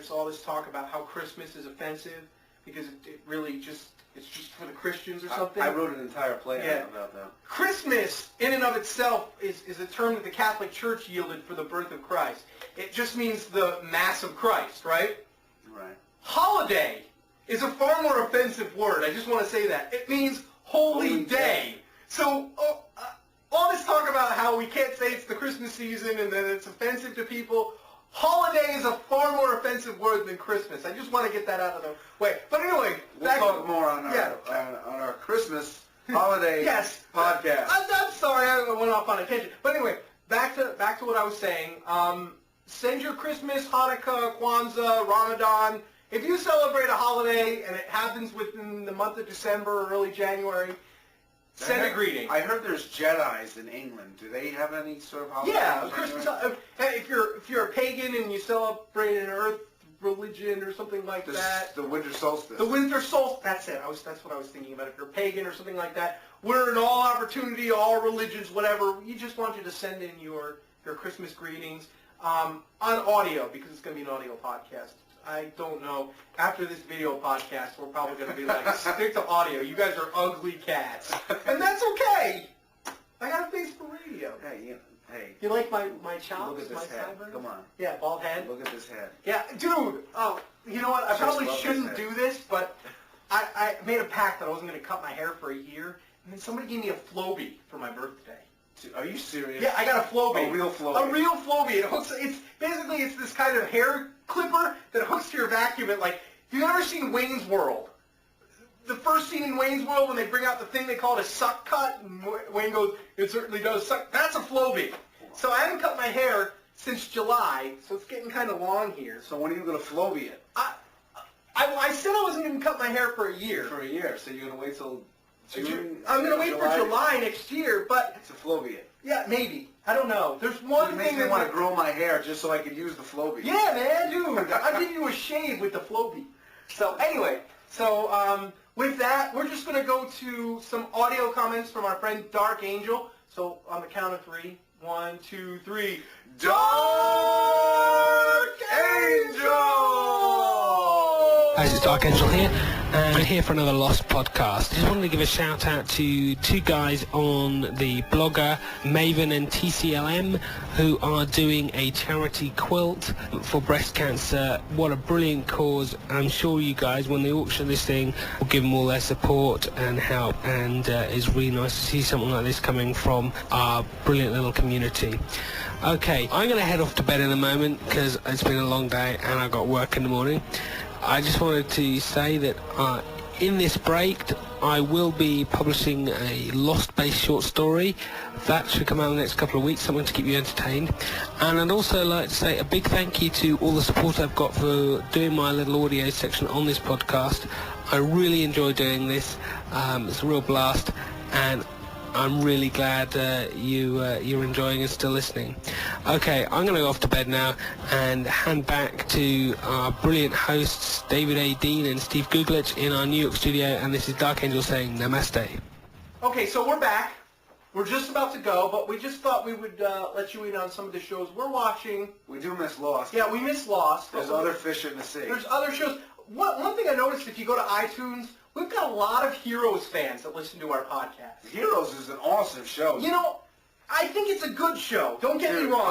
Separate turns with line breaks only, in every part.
there's all this talk about how Christmas is offensive because it really just, it's just for the Christians or something.
I wrote an entire play about that.
Christmas, in and of itself, is a term that the Catholic Church yielded for the birth of Christ. It just means the Mass of Christ, right?
Right.
Holiday is a far more offensive word. I just want to say that. It means holy day. So all this talk about how we can't say it's the Christmas season and that it's offensive to people, holiday is a far more offensive word than Christmas. I just want to get that out of the way. But anyway,
we'll talk more on our Christmas holiday podcast.
I'm sorry, I went off on a tangent. But anyway, back to what I was saying. Send your Christmas, Hanukkah, Kwanzaa, Ramadan. If you celebrate a holiday and it happens within the month of December or early January, send a greeting.
I heard there's Jedis in England. Do they have any sort of holiday?
Yeah, Christmas. If you're a pagan and you celebrate an earth religion or something like that.
The winter solstice.
The winter solstice. That's it. That's what I was thinking about. If you're a pagan or something like that, we're an all opportunity, all religions, whatever. We just want you to send in your Christmas greetings on audio because it's going to be an audio podcast. I don't know. After this video podcast, we're probably going to be like, stick to audio. You guys are ugly cats. And that's okay. I got a face for radio.
Hey.
You like my chops?
Look at this head.
Sideburns?
Come on.
Yeah, bald head.
Look at this head.
Yeah, dude. Oh, you know what? I probably shouldn't do this, but I made a pact that I wasn't going to cut my hair for a year. And then somebody gave me a Flowbee for my birthday.
Are you serious?
Yeah, I got a Flowbee.
A real Flowbee.
A real Flowbee. It's this kind of hair clipper that hooks to your vacuum. If you've ever seen Wayne's World, the first scene in Wayne's World when they bring out the thing they call it a suck cut, and Wayne goes, "It certainly does suck." That's a Flowbee. So I haven't cut my hair since July, so it's getting kind of long here.
So when are you going to Flowbee it?
I said I wasn't going to cut my hair for a year.
For a year, so you're going to wait till June?
I'm going to wait for July next year, but...
It's a Flowbee it.
Yeah, maybe. I don't know. There's one thing that...
makes me want to grow my hair just so I can use the Flowbee.
Yeah, man, dude. I'll give you a shave with the Flowbee. So, anyway. With that, we're just going to go to some audio comments from our friend Dark Angel. So, on the count of 3. 1, 2, 3. Dark Angel!
Guys, it's Dark Angel here, and we're here for another Lost podcast. I just wanted to give a shout out to two guys on the blogger Maven and TCLM who are doing a charity quilt for breast cancer. What a brilliant cause. I'm sure you guys, when they auction this thing, will give them all their support and help, and it's really nice to see something like this coming from our brilliant little community. Okay, I'm going to head off to bed in a moment because it's been a long day and I've got work in the morning. I just wanted to say that in this break I will be publishing a Lost-based short story. That should come out in the next couple of weeks, something to keep you entertained. And I'd also like to say a big thank you to all the support I've got for doing my little audio section on this podcast. I really enjoy doing this. It's a real blast, and I'm really glad you're enjoying and still listening. Okay, I'm going to go off to bed now and hand back to our brilliant hosts, David A. Dean and Steve Guglich in our New York studio, and this is Dark Angel saying namaste.
Okay, so we're back. We're just about to go, but we just thought we would let you in on some of the shows we're watching.
We do miss Lost.
Yeah, we miss Lost.
There's other fish in the sea.
There's other shows. One thing I noticed, if you go to iTunes, we've got a lot of Heroes fans that listen to our podcast.
Heroes is an awesome show.
You know, I think it's a good show. Don't get me wrong.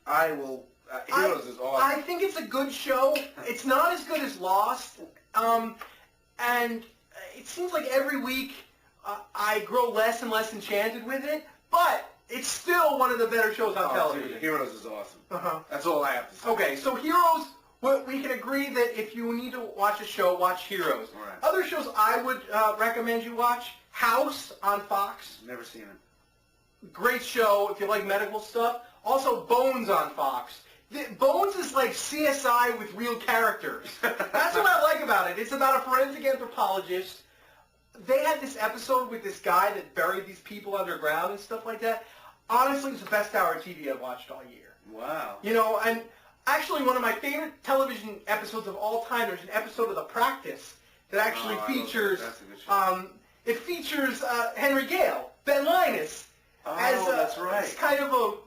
I will... Heroes is awesome.
I think it's a good show. It's not as good as Lost. And it seems like every week I grow less and less enchanted with it. But it's still one of the better shows on television.
Dude, Heroes is awesome.
Uh-huh.
That's all I have to say.
Okay, so Heroes... we can agree that if you need to watch a show, watch Heroes.
Right.
Other shows I would recommend you watch, House on Fox.
Never seen it.
Great show if you like medical stuff. Also, Bones on Fox. Bones is like CSI with real characters. That's what I like about it. It's about a forensic anthropologist. They had this episode with this guy that buried these people underground and stuff like that. Honestly, it's the best hour of TV I've watched all year.
Wow.
You know, and... actually, one of my favorite television episodes of all time, there's an episode of The Practice that actually features,
that's a good show.
It features Henry Gale, Ben Linus.
That's right.
As kind of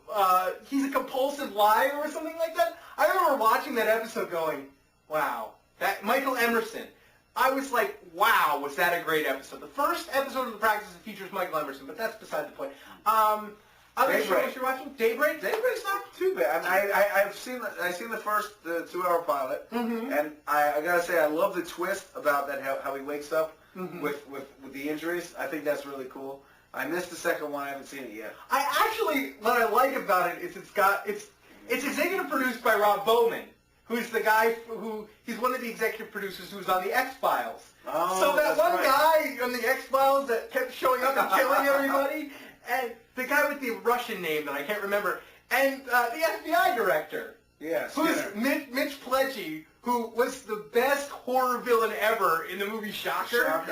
he's a compulsive liar or something like that. I remember watching that episode going, wow, that Michael Emerson. I was like, wow, was that a great episode. The first episode of The Practice features Michael Emerson, but that's beside the point. Other shows you're watching? Daybreak?
Daybreak's not too bad. I mean, I've seen the first 2-hour pilot, and I gotta say I love the twist about that how he wakes up with the injuries. I think that's really cool. I missed the second one. I haven't seen it yet.
What I like about it is it's executive produced by Rob Bowman, who's the guy he's one of the executive producers who's on the X-Files.
Oh,
so that one
right.
guy on the X-Files that kept showing up and killing everybody, and the guy with the Russian name that I can't remember, and the FBI director.
Yes.
Who's Mitch Pledgey, who was the best horror villain ever in the movie Shocker.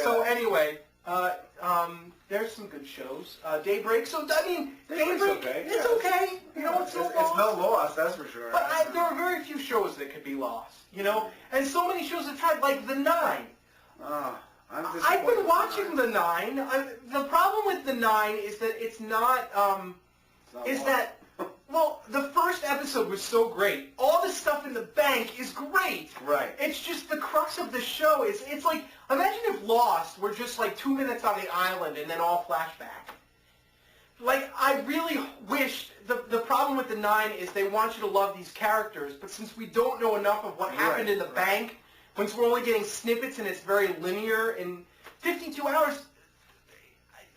So anyway, there's some good shows. Daybreak. So I mean,
Daybreak's okay.
It's okay. You know, it's no loss.
It's no loss, that's for sure.
But there are very few shows that could be lost. You know, and so many shows have tried, like The Nine. I've been watching The Nine. The problem with The Nine is that it's not. Well, the first episode was so great. All the stuff in the bank is great.
Right.
It's just the crux of the show is, it's like, imagine if Lost were just like 2 minutes on the island and then all flashback. Like, I really wish, the problem with The Nine is they want you to love these characters, but since we don't know enough of what happened in the bank, once we're only getting snippets and it's very linear, in 52 hours,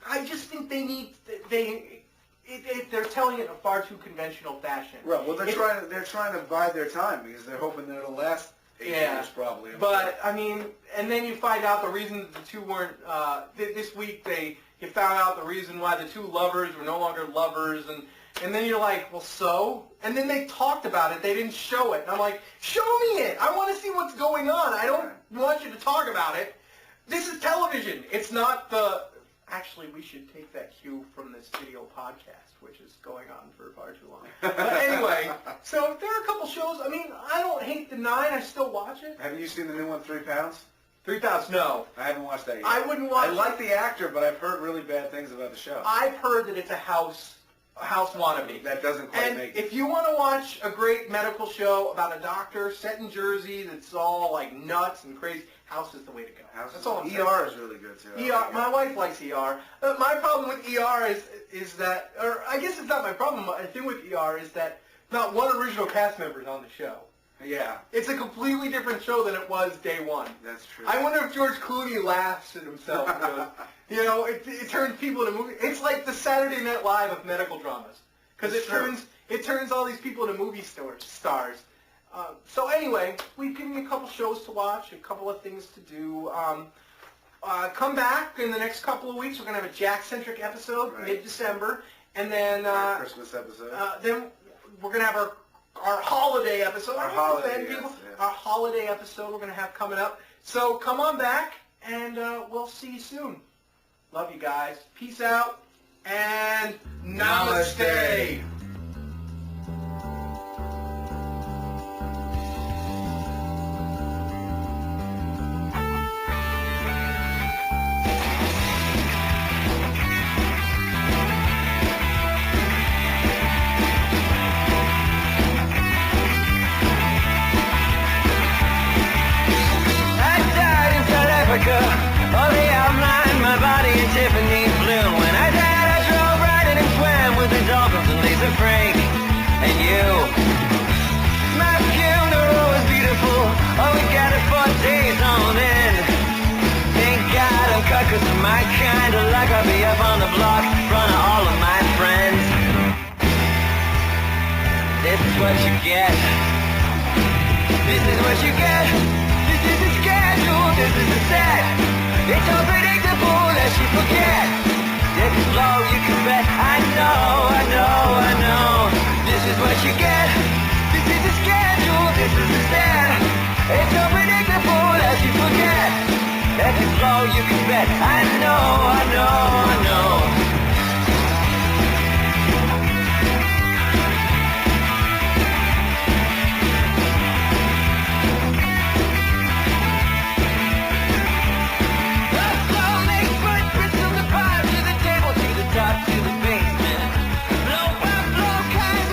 I just think they're telling it in a far too conventional fashion.
Right. Well, they're trying to bide their time because they're hoping that it'll last 8 years probably.
But I mean, and then you find out the reason that the two weren't. This week you found out the reason why the two lovers were no longer lovers, and then you're like, well, so? And then they talked about it. They didn't show it, and I'm like, show me it. I want to see what's going on. I don't want you to talk about it. This is television. It's not the. Actually, we should take that cue from this video podcast, which is going on for far too long. But anyway, so there are a couple shows. I mean, I don't hate The Nine. I still watch it.
Have you seen the new one, 3 Pounds?
3 Pounds, no.
I haven't watched that yet.
I wouldn't watch it.
I like the actor, but I've heard really bad things about the show.
I've heard that it's a house wannabe.
That doesn't quite make it.
If you want to watch a great medical show about a doctor set in Jersey that's all like nuts and crazy, House is the way to go. That's all I'm saying.
ER is really good too.
ER, my wife likes ER. My problem with ER is that, or I guess it's not my problem. My thing with ER is that not one original cast member is on the show.
Yeah.
It's a completely different show than it was day one.
That's true.
I wonder if George Clooney laughs at himself. You know, it turns people into movie. It's like the Saturday Night Live of medical dramas because it turns all these people into movie stars. So anyway, we've given you a couple shows to watch, a couple of things to do. Come back in the next couple of weeks. We're going to have a Jack-centric episode mid-December, and then
our Christmas episode.
Then we're going to have our holiday episode.
Our holiday
episode we're going to have coming up. So come on back, and we'll see you soon. Love you guys. Peace out, and namaste.
All the outline, my body in Tiffany blue. When I died, I drove right in and swam with the dolphins and Lisa Frank and you. My funeral was beautiful. Oh, we got it for days on end. Thank God I'm cut, 'cause of my kind of luck. I'll be up on the block, front of all of my friends. This is what you get. This is what you get. This is the schedule. This is the set. It's unpredictable as you forget. This is low, you can bet. I know. This is what you get. This is the schedule. This is the set. It's unpredictable as you forget. That is low, you can bet. I know. Top to the basement. Blow by blow, kinds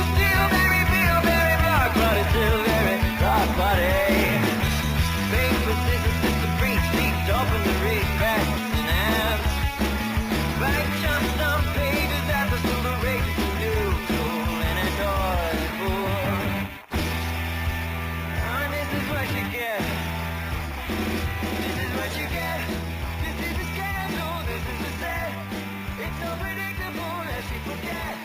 open to read facts and abs. Bite chunks on pages at the super races and neutral and a toy for. And this is what you get. This is what you get. This is the schedule. This is the set. It's so predictable that you forget.